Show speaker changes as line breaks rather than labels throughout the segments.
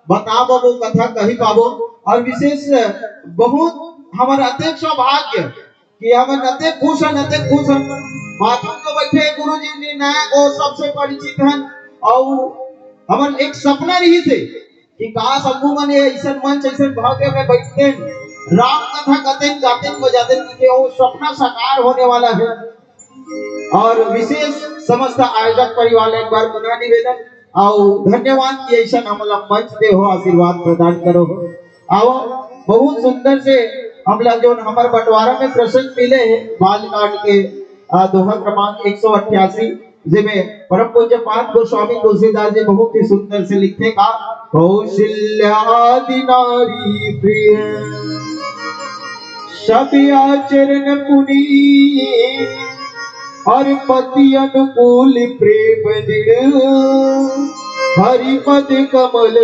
बताबो वो कथा कही पाबो। और विशेष बहुत हमारे अत्यंत सौभाग्य कि हम अत्यंत खुश हैं, अत्यंत खुश हैं। बाथरूम में बैठे गुरु जी ने नया को सबसे परिचित हैं। और हमारे एक सपना रही थे कि काश अबू मने ऐसा मंच ऐसा भाग्य में बैठते हैं, राम कथा कहते गाते बजाते कि वो सपना साकार होने वाला है। और विशेष समस्त आयोजक परिवार एक बार पुनः निवेदन और धन्यवाद कि ऐसा हमला मंच दे हो, आशीर्वाद प्रदान करो। आओ बहुत सुंदर से हमला जो हमारे बंटवारा में प्रसंग मिले हैं बालकांड के दोहा क्रमांक 188 जिसमें परम पूज्य पाद गोस्वामी तुलसीदास जी बहुत ही सुंदर से लिखते का कौशल्यादि नारी प्रिय सभी आचरण पुनीत और पति अनुकूल प्रेम दृढ़ हरिपद कमल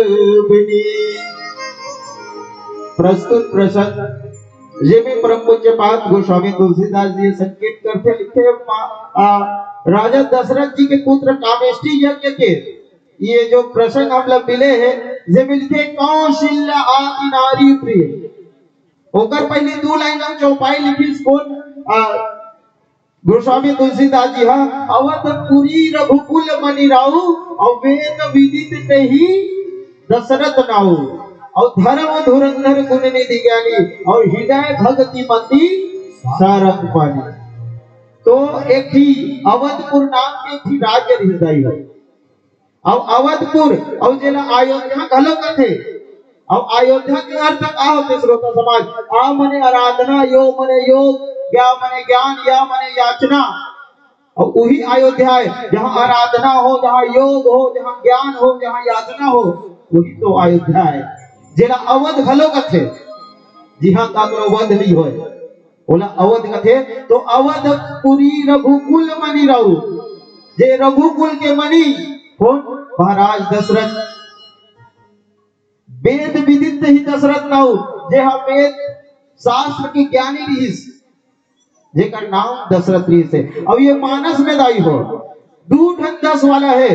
बनी। प्रस्तुत प्रसंग जिसमें परम पूज्य पाद गोस्वामी तुलसीदास जी संकेत करते लिखते राजा दशरथ जी के पुत्र कामेष्टि यज्ञ के ये जो प्रसंग हम लोग मिले हैं जे मिलके कौशल्या आदि नारी प्रिय होकर पहले 2 लाइन हम चौपाई लिखी कौन गोस्वामी तुलसीदास जी हाँ अवधपुरी रघुकुल मणि राहु और वेद विदित ते ही दशरथ नाहु और धर्म धुरंधर गुण निधि ज्ञानी और हृदय भक्ति मंदी सारंग पानी। तो एक ही अवधपुर नाम के एक ही राज्य हृदय है। अब अवधपुर और जिला अयोध्या घलो कथे। अब अयोध्या के अर्थ का होते श्रोता समाज आ मने आराधना यो मने योग ज्ञा मने ज्ञान या मने याचना और वही अयोध्या है जहाँ आराधना हो, जहाँ योग हो, जहाँ ज्ञान हो, जहाँ याचना हो, वही तो अयोध्या है। जिला अवध घलो कथे जी हाँ काकरो वध नहीं होए बोला अवध कथे। तो अवधपुरी रघुकुल मणि राहु जे रघुकुल के मणि कौन महाराज दशरथ वेद विदित ही दशरथ नाहु जे हम वेद शास्त्र की ज्ञानी रहीस जेकर नाम दशरथ रहीस है। अब ये मानस में दाई हो 2 ठन 10 वाला है।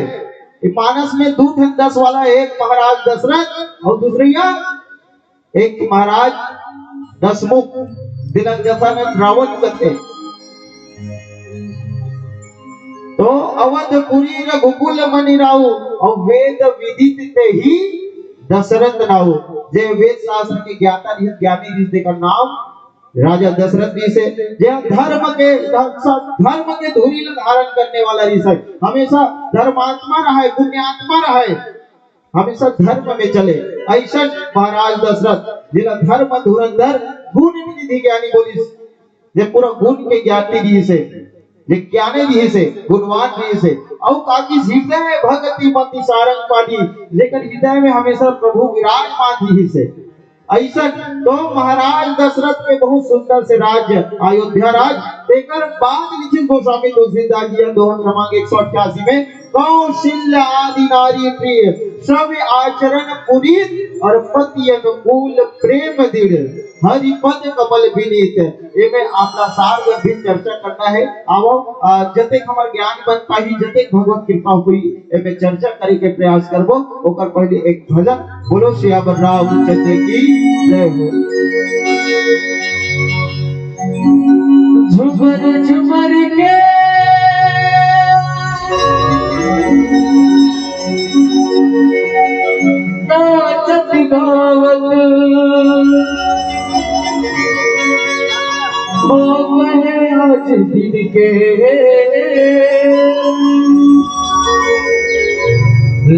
मानस में 2 ठन 10 वाला एक महाराज दशरथ और दूसरिया एक महाराज दशमुख दिलंजसा में रावण कथे। तो अवधपुरी रघुकुल मणि राहु और वेद विदित ते ही दशरथ नाहु जे वेद शास्त्र के ज्ञाता ज्ञानी जिसके का नाम राजा दशरथ जी से धर्म के धुरी धारण करने वाला ऋषि हमेशा धर्मात्मा रहा है, पुण्यात्मा रहा है, हमेशा धर्म में चले ऐसा महाराज दशरथ जिला धर्म धुरंधर गुण निधि ज्ञानी बोली जे पूरा गुण के ज्ञानी रही से जे ज्ञानी रही से गुणवान रही से और काकी हृदय भक्ति मति सारंग पानी लेकर हृदय में हमेशा प्रभु विराजमान रही से ऐसा। तो महाराज दशरथ के बहुत सुंदर से राज्य अयोध्या राज देकर बाद लिखित गोस्वामी तुलसीदास जी दोहा क्रमांक 188 में कौशल्या आदि नारी प्रिय सब आचरण पुनीत और पति अनुकूल प्रेम दृढ़ हरिपद कमल विनीत। एमे आपला सार भी चर्चा करना है। आवो जतेक हमर ज्ञान बन पाही जतेक भगवत कृपा हुई एमे चर्चा करे के प्रयास करबो। ओकर पहले एक भजन बोलो श्यावर रामचंद्र की जय हो। झुमर झुमर के नाचत गावत आज दिन के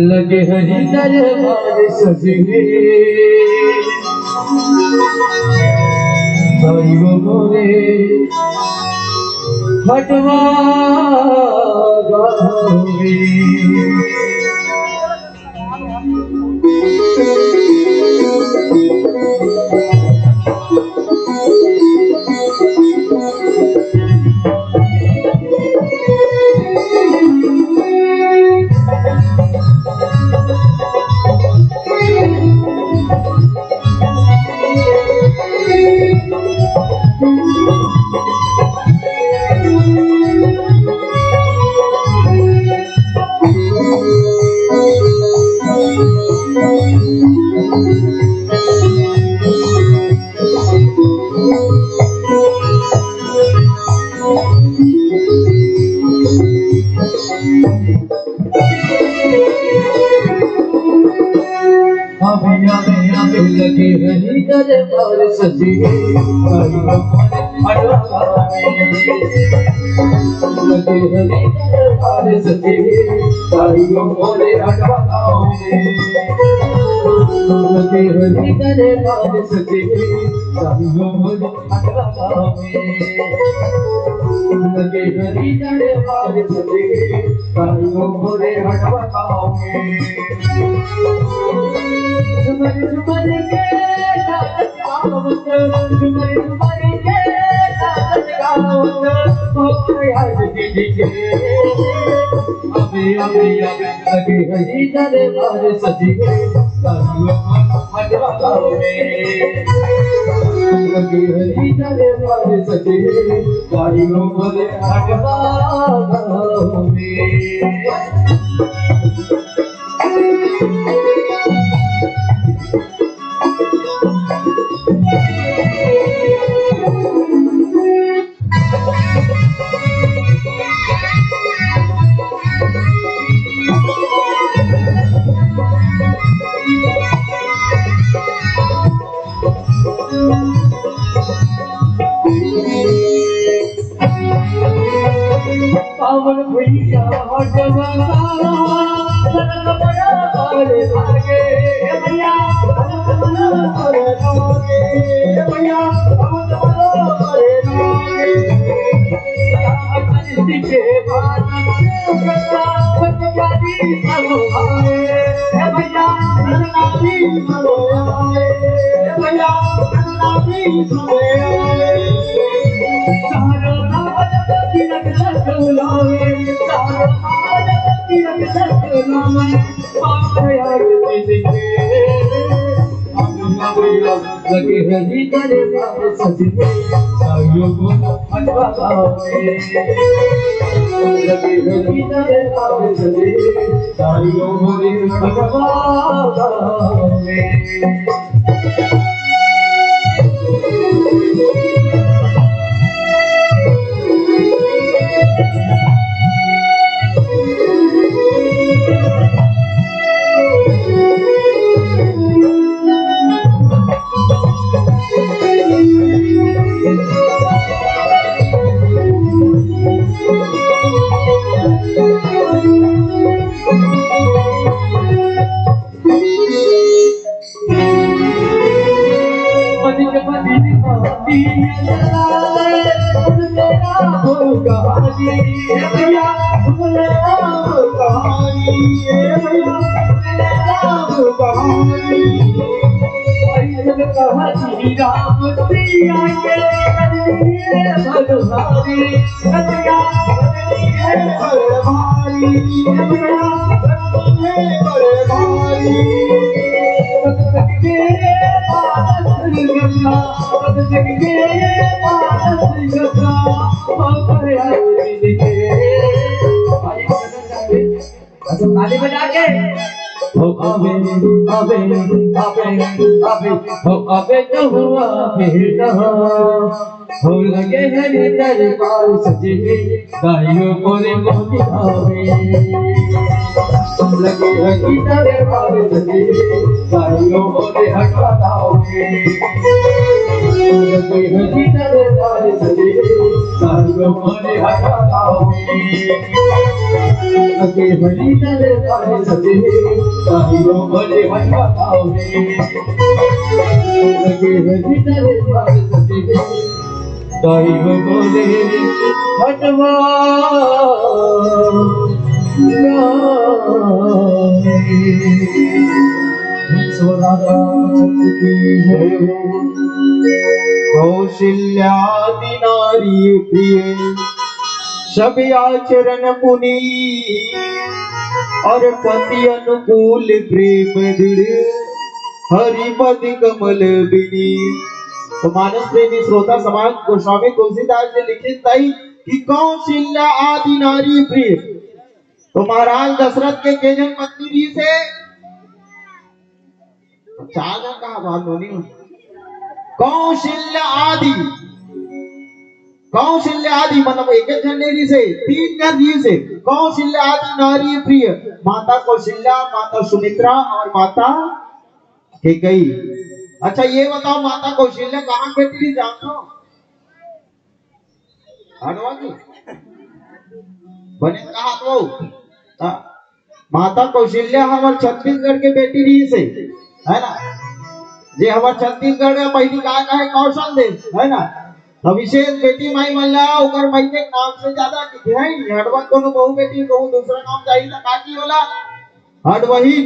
लगे हरि दरबार सजने साई वो मोरे हटवा गावे।
लगे हरी दरबार सजे लगे हरी दरबार सजे साइयों मोरे अटवाओ लगे हरी दरबार सजे साइयों मोरे अटवाओ लगे हरी दरबार सजे साइयों मोरे अटवाओ झुमर झुमर के नाच गावत झुमर झुमर के नाच गावत हो आज दीदी के अबे अबे अबे लगे हरी दरबार सजे साइयों मटवाओ लगे हरी दरबार सजे साइयों मटवाओ पावन भैया हटवाना सरल बड़ा बड़े भागे भैया बड़ा बड़े भागे भैया बड़ा बड़े भागे के बाना सदा बजारी सब आए भैया नानी सब आए भैया नानी सब आए सारा नाम तिलक लावे सारा नाम तिलक लावे पाया दीदी के लगे हरी दरबार सजे साइयों मटवाओ लगे हरी दरबार सजे साइयों मटवाओ अधिक बदिन पाती लाले तेरा हो कहानी भैया तेरा हो कहानी भैया तेरा हो कहानी ऐसे कहानी राम सिया के भगवानी कतिया भगवानी भैया भगवानी ताली बजा के हो अबे अबे अबे अबे हो अबे तो हुआ बेटा हो लगे हरी दरबार सजे गाइयों मोरे मोती भावे लगे हरी दरबार सजे गाइयों मोरे हटवाओ लगे हरी दरबार सजे गाइयों मोरे हटवाओ लगे हरी दरबार सजे गाइयों मोरे हटवाओ लगे हरी दरबार सजे गाइयों मोरे हटवाओ
कौशल्यादि नारी प्रिय सब आचरण पुनी और पति अनुकूल प्रेम दृढ़ हरिपद कमल बिनी। तो मानस प्रेमी श्रोता समाज गोस्वामी तुलसीदास ने लिखित थी कि कौशल्या आदि नारी प्रिय। तो महाराज दशरथ के जन पत्नी से चार जन कहा बात होनी हो। कौशल्य आदि, कौशल्य आदि मतलब एक एक जनेरी से तीन जन जी से कौशल्य आदि नारी प्रिय, माता कौशल्या, माता सुमित्रा और माता कैकेयी। अच्छा ये बताओ माता कौशल्या कहाँ बेटी थी जानते हो? हटवा की बने कहा तो माता कौशल्या हमारे छत्तीसगढ़ के बेटी रही से, है ना? जे हमारे छत्तीसगढ़ में पहली कहा है कौशल देव, है ना? तो विशेष बेटी माई मल्ला ओकर माई के नाम से ज्यादा किथे है हटवा कोनो बहु बेटी को दूसरा नाम चाहिए तो काकी होला हटवही।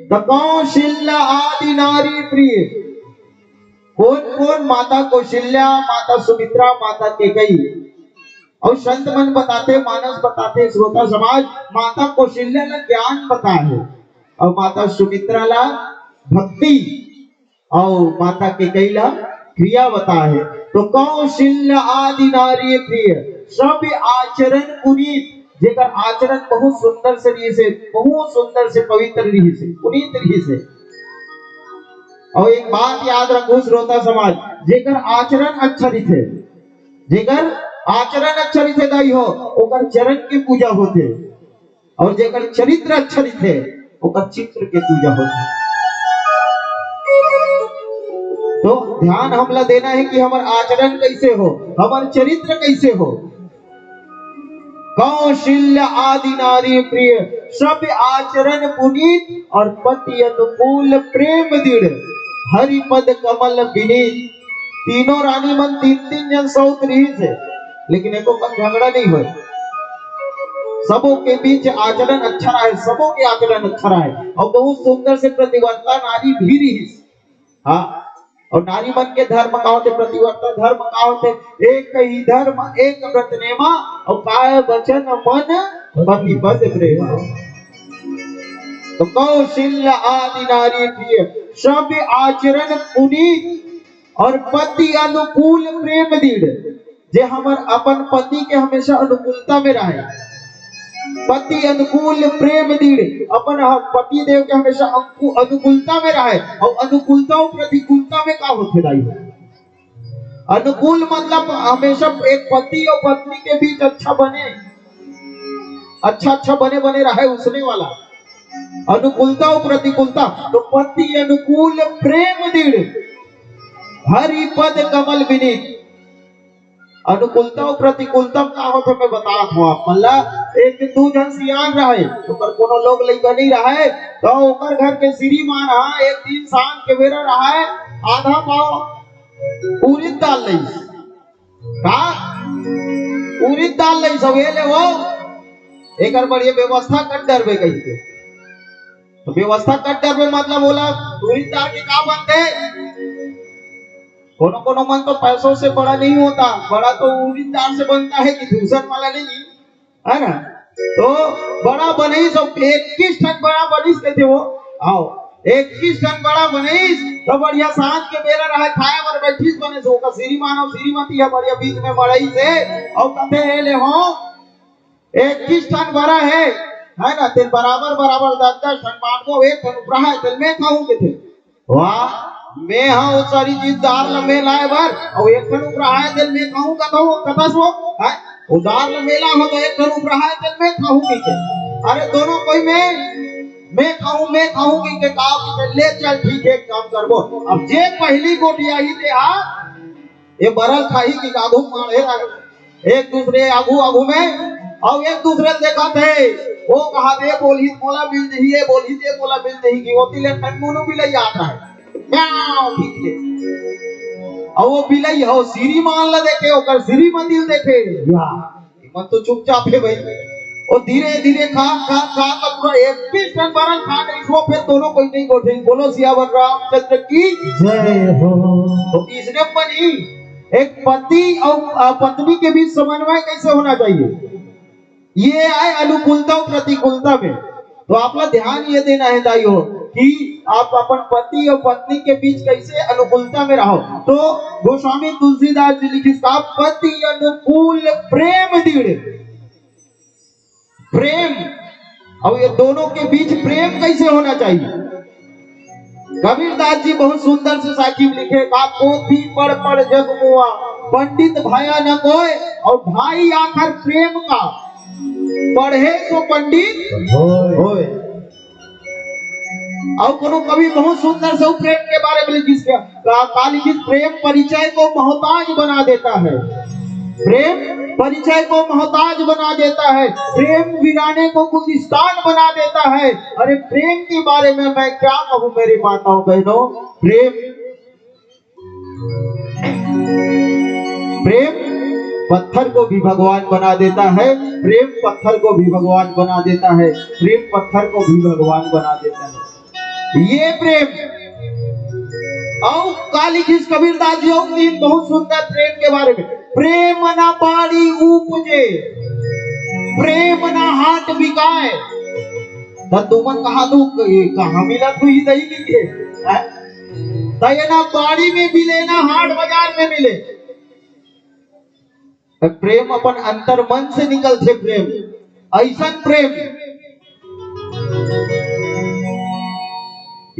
तो कौशल्या आदि नारी प्रिय, कौन कौन? माता कौशल्या, माता सुमित्रा, माता कैकेयी। और संत मन बताते, मानस बताते, श्रोता समाज माता कौशल्या ला ज्ञान बता है और माता सुमित्रा ला भक्ति और माता कैकेयी ला क्रिया बता है। तो कौशल्य आदि नारी प्रिय, सब आचरण पुनीत, जेकर आचरण बहुत सुंदर से रही से, बहुत सुंदर से पवित्र रही से, पुनीत रही से। और एक बात याद रखो श्रोता समाज, जेकर आचरण अच्छा रही, जेकर आचरण अच्छा रही दाई हो ओकर चरण की पूजा होते, और जेकर चरित्र अच्छा रही ओकर चित्र के पूजा होते। तो ध्यान हमला देना है कि हमार आचरण कैसे हो, हमार चरित्र कैसे हो। कौशल्य आदि नारी प्रिय, सब आचरण पुनीत और पति अनुकूल प्रेम दृढ़, हरि पद कमल विनीत। तीनों रानी मन तीन तीन जन सौत रही थे, लेकिन एको का झगड़ा नहीं हुआ। सबों के बीच आचरण अच्छा रहा है, सबों के आचरण अच्छा रहा है और बहुत सुंदर से प्रतिवर्ता नारी भी रही। हाँ, और नारी मन के धर्म का होते, प्रतिवर्ता धर्म का होते, एक ही धर्म एक व्रत नेमा और काय वचन मन पति पद प्रेमा। तो कौशल्य आदि नारी प्रिय, सब आचरण पुनीत और पति अनुकूल प्रेम दृढ़, जे हमर अपन पति के हमेशा अनुकूलता में रहे, पति अनुकूल प्रेम दृढ़, अपन पति देव के हमेशा अनुकूलता में रहे। और अनुकूलता और प्रतिकूलता में क्या होते दाई? अनुकूल मतलब हमेशा एक पति और पत्नी के बीच अच्छा बने, अच्छा बने बने रहे उसने वाला। अनुकूलता और प्रतिकूलता, तो पति अनुकूल प्रेम दृढ़, हरि पद कमल विनीत। अनुकूलता और प्रतिकूलता का होता मैं बता हूँ आप मतलब एक दू जन सियान रहे तो पर कोनो लोग लइका नहीं रहे तो ओकर घर के श्रीमान हा एक दिन शाम के बेरा रहे आधा पाव उड़द दाल लई का उड़द दाल लई सवेले वो एकर बढ़िया व्यवस्था कर डरबे कही के। तो व्यवस्था कर डरबे मतलब बोला उड़द दाल के का बनते, कोनो कोनो मन तो पैसों से बड़ा नहीं होता, बड़ा तो उड़द दाल से बनता है कि दूसर वाला नहीं, है ना? तो बड़ा बनीस और 21 टन बड़ा बनीस कहते हो, आओ 21 टन बड़ा बनीस तो बढ़िया सांझ के बेरा रहे खाए बर बैठीस बने सो का श्रीमान और श्रीमती है बढ़िया बीच में मड़ई से और कथे ले हो 21 टन बड़ा है ना? तेल बराबर बराबर 10 टन बांटो एक टन ऊपर है तेल में खाऊं के थे वाह मैं हाँ वो सारी चीज दाल लंबे लाए बार और एक टन ऊपर आए दिल में खाऊं कतो कतस वो है वो दाल लंबेला हो तो एक टन ऊपर आए दिल में खाऊं की अरे दोनों कोई मैं खाऊं की काम ले चल ठीक है काम करबो। अब जे पहली गोटी आई थे ये बरल खाई की आगू मारे एक दूसरे आगू में और एक दूसरे देखा थे वो कहा दे बोली बोला मिल दही है बोली दे बोला मिल दही की होती ले टनमुनो भी ले आता है और वो बिलाई हो सीरी मान ला देखे ओकर सीरी मंदिर देखे या मन तो चुपचाप है भाई और धीरे धीरे खा पूरा 21 टन बरन खा गई वो फिर दोनों कोई नहीं बोले बोलो सियावर रामचंद्र की जय हो। तो इसने बनी एक पति और पत्नी के बीच समन्वय कैसे होना चाहिए, ये आए अनुकूलता और प्रतिकूलता में। तो आपका ध्यान ये देना है दाइयों कि आप अपन पति और पत्नी के बीच कैसे अनुकूलता में रहो। तो गोस्वामी तुलसीदास जी लिखी पति अनुकूल प्रेम दृढ़, प्रेम और ये दोनों के बीच प्रेम कैसे होना चाहिए। कबीरदास जी बहुत सुंदर से साकिब लिखे का पोथी पढ़ जग मुआ पंडित भया न कोय और भाई आखर प्रेम का पढ़े तो पंडित होए। और कोनो कवि बहुत सुंदर से प्रेम के बारे में लिखा लिखित प्रेम परिचय को मोहताज बना देता है, प्रेम परिचय को मोहताज बना देता है, प्रेम वीराने को गुलिस्तान बना देता है। अरे प्रेम के बारे में मैं क्या कहूँ मेरी माताओं बहनों, प्रेम पत्थर को भी भगवान बना देता है, प्रेम पत्थर को भी भगवान बना देता है, प्रेम पत्थर को भी भगवान बना देता है। ये प्रेम और काली खिस कबीरदास जी तीन बहुत सुंदर प्रेम के बारे में, प्रेम ना पाड़ी उपजे प्रेम ना हाट बिकाए। तो तुमन कहा तू कहा मिला तू ही दही की तय ना बाड़ी में मिले ना हाट बाजार में मिले। प्रेम अपन अंतर मन से निकलते प्रेम, ऐसा प्रेम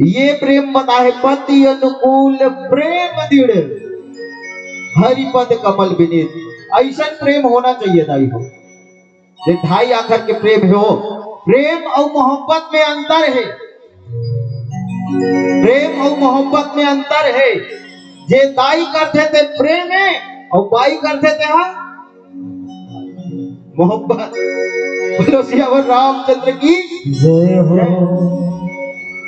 ये प्रेम बता है पति अनुकूल प्रेम दृढ़ हरिपद कमल विनीत। ऐसा प्रेम होना चाहिए दाई हो, ढाई आखर के प्रेम हो। प्रेम और मोहब्बत में अंतर है, प्रेम और मोहब्बत में अंतर है। जे दाई करते थे प्रेम है और बाई करते थे मोहब्बत। बोलो सियावर रामचंद्र की जय हो।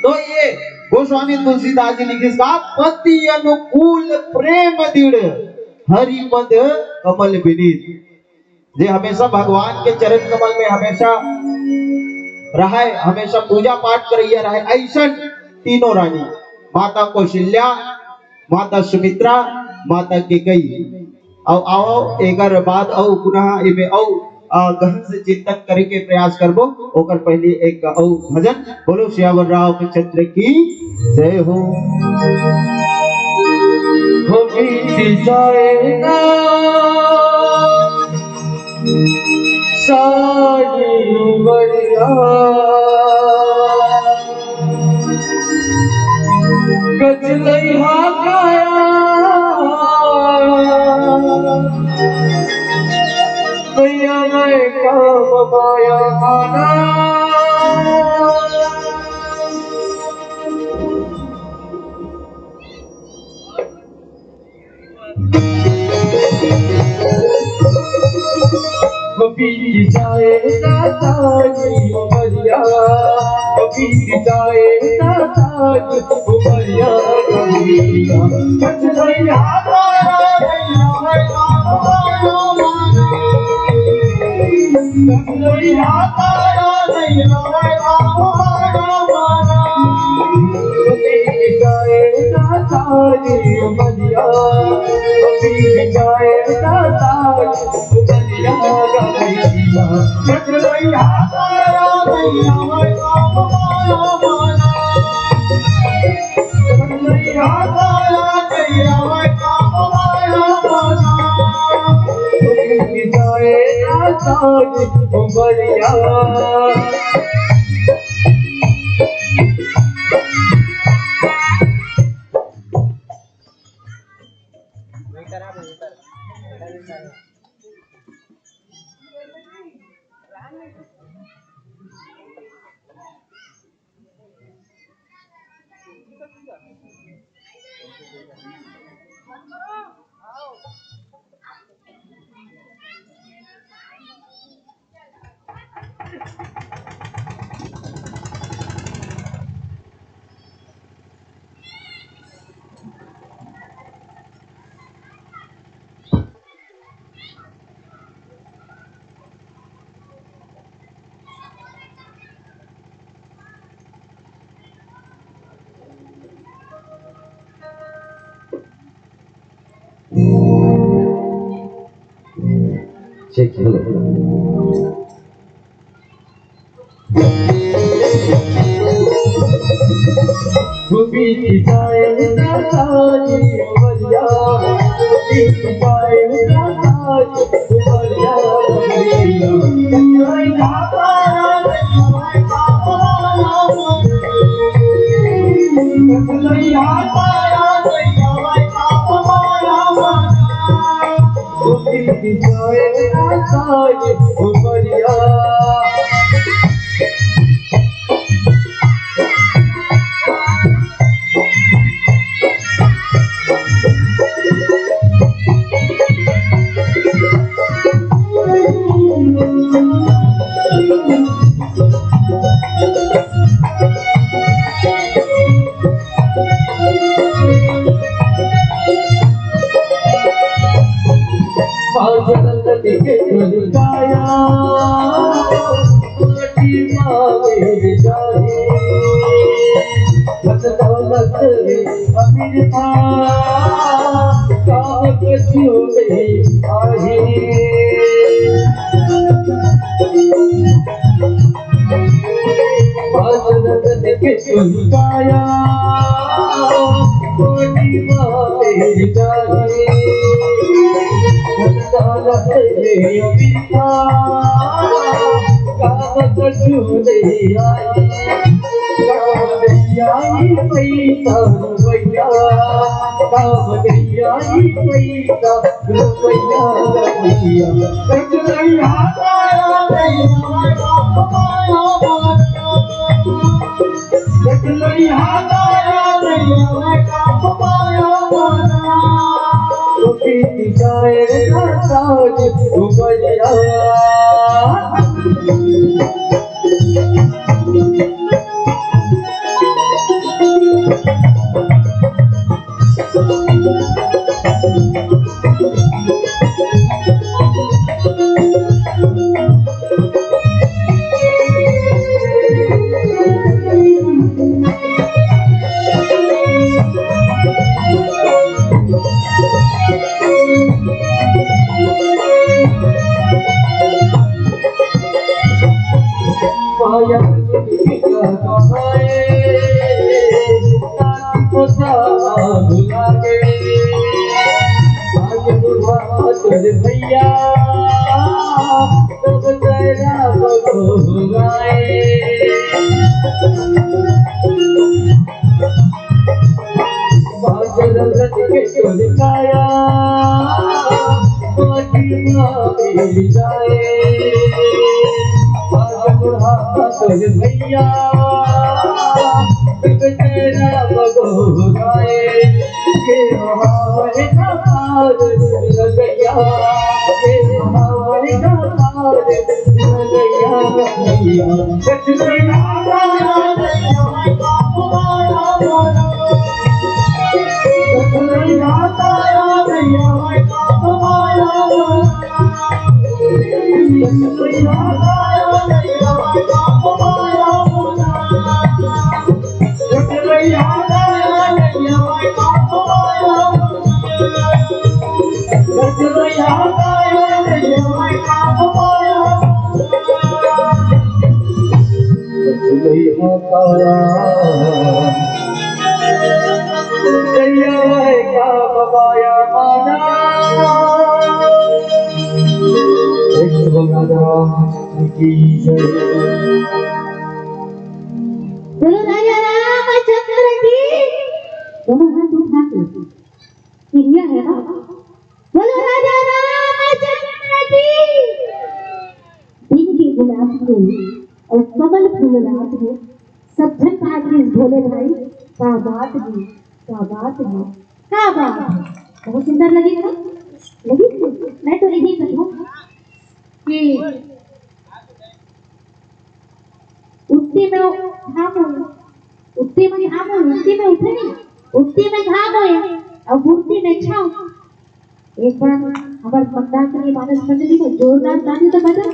तो ये गोस्वामी तुलसीदास जी लिखे पति अनुकूल प्रेम दृढ़ हरिपद कमल विनीत। जे हमेशा भगवान के चरण कमल में हमेशा रहे, हमेशा पूजा पाठ करिए रहे। ऐसा तीनों रानी, माता कौशल्या, माता सुमित्रा, माता केकई। और आओ एक बाद और पुनः इमे और गहन से चिंतन करे के प्रयास करबो। ओकर पहले एक और भजन। बोलो श्यावर रामचंद्र की जय हो।
बीत जाएगा सारी उमरिया कचलैया काया भैया मैं काम माया माना। बीत जाएगा सारी उमरिया, बीत जाएगा सारी उमरिया कचलैया
Check hello.
बीत जाएगा सारी उमरिया, बीत जाएगा सारी उमरिया
कचलैया ताया दैया भाई काम माया मना
तो बीती जाए ना सारी उमरिया काया मावे जाए दौलत अमीर था काम कछु नहीं आहे के काया मावे जाए काम कछु नहीं आई पैसा रुपया काम नहीं आई पैसा रुपया
कचलैया ताया दैया भाई काम माया मना कचलैया ताया दैया भाई काम माया मना
तो बीती जाए ना सारी उमरिया माया भैया तब तेरा काया जाए भैया तेरा बगोराए के हमारे नार लगया के हमारे नार लगया भैया
कचलैया ताया दैया भाई काम माया मना कचलैया ताया दैया भाई काम माया मना कचलैया ताया दैया भाई काम माया मना कचलैया ताया दैया भाई काम माया मना कचलैया ताया दैया भाई काम माया
माया माना की
बोलो राजा रामचंद्र की दोनों हाथ उठा के इंडिया है ना बोलो राजा रामचंद्र की दिन की गुलाब को और कमल फूल रात में सज्जन भागी भोले भाई का बात है का बात है का बात है बहुत सुंदर लगी ना लगी मैं तो यही कहूँ कि उठती में घाम हो उठती में घाम हो उठती में उठे नहीं उठती में घाम हो और उठती में छाओ एक बार हमारे मंदाकिनी मानस मंडली में जोरदार ताली तो बजा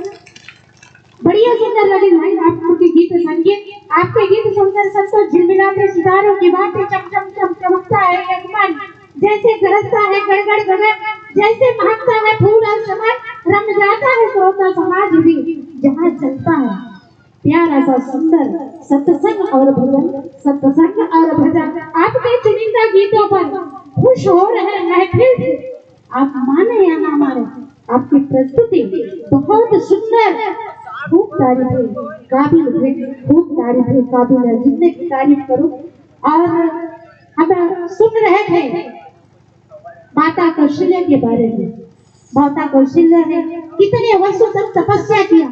बढ़िया सुंदर लगे भाई आपके गीत संगीत आपके गीत सुनकर संतोष झिलमिलाते सितारों की बातें चमचम चमकता है आसमान जैसे गरजता है गड़गड़ गगन जैसे महकता है फूल और चमन रम जाता है श्रोता समाज भी जहाँ चलता है प्यारा सा सुंदर सत्संग और भजन आपके चुनिंदा गीतों पर खुश हो रहे महफिल आप माने या ना माने आपकी प्रस्तुति बहुत सुंदर खूब तारीफ है काबिल है खूब तारीफ है काबिल है जितने की तारीफ करो और हम सुन रहे थे माता कौशल्या के बारे में। माता कौशल्या ने कितने वर्षों तक तपस्या किया,